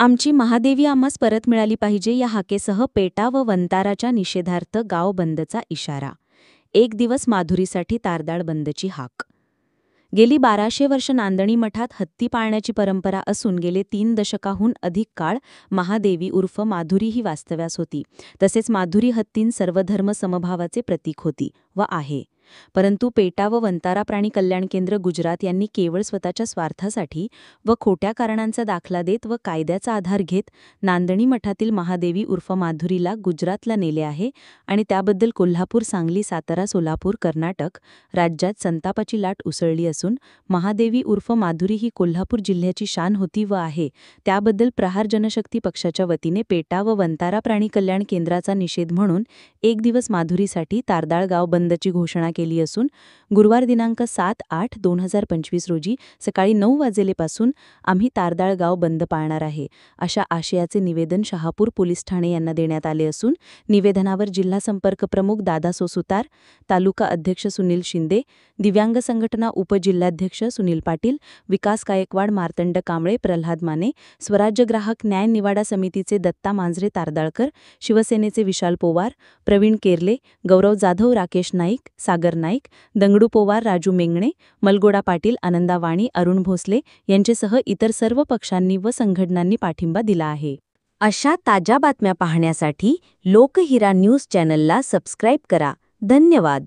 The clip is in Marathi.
आमची महादेवी आम्हास परत मिळाली पाहिजे या हाकेसह पेटा व वंताराच्या निषेधार्थ गाव बंदचा इशारा. एक दिवस माधुरीसाठी तारदाळ बंदची हाक. गेली 1200 वर्ष नांदणी मठात हत्ती पाळण्याची परंपरा असून गेले 3 दशकाहून अधिक काळ महादेवी उर्फ माधुरी ही वास्तव्यास होती. तसेच माधुरी हत्तीन सर्वधर्म समभावाचे प्रतीक होती व आहे. परंतु पेटा व वंतारा प्राणी कल्याण केंद्र गुजरात यांनी केवळ स्वतःच्या स्वार्थासाठी व खोट्या कारणांचा दाखला देत व कायद्याचा आधार घेत नांदणी मठातील महादेवी उर्फ माधुरीला गुजरातला नेले आहे आणि त्याबद्दल कोल्हापूर, सांगली, सातारा, सोलापूर, कर्नाटक राज्यात संतापाची लाट उसळली असून महादेवी उर्फ माधुरी ही कोल्हापूर जिल्ह्याची शान होती व आहे. त्याबद्दल प्रहार जनशक्ती पक्षाच्या वतीने पेटा व वंतारा प्राणी कल्याण केंद्राचा निषेध म्हणून एक दिवस माधुरीसाठी तारदाळ गाव बंदची घोषणा केली असून गुरुवार दिनांक 7/8/2025 रोजी सकाळी 9 वाजेपासून आम्ही तारदाळ गाव बंद पाळणार आहे अशा आशयाचे निवेदन शहापूर पोलीस ठाणे यांना देण्यात आले असून निवेदनावर जिल्हा संपर्क प्रमुख दादा सोसुतार, तालुका अध्यक्ष सुनील शिंदे, दिव्यांग संघटना उपजिल्हाध्यक्ष सुनील पाटील, विकास गायकवाड, मार्तंड कांबळे, प्रल्हाद माने, स्वराज्य ग्राहक न्याय निवाडा समितीचे दत्ता मांजरे तारदाळकर, शिवसेनेचे विशाल पोवार, प्रवीण केरले, गौरव जाधव, राकेश नाईक, सागर नाईक, दंगडू पोवार, राजू मेंगणे, मलगोडा पाटील, आनंदा वाणी, अरुण भोसले यांच्यासह इतर सर्व पक्षांनी व संघटनांनी पाठिंबा दिला आहे. अशा ताज्या बातम्या पाहण्यासाठी लोकहिरा न्यूज चॅनलला सबस्क्राईब करा. धन्यवाद.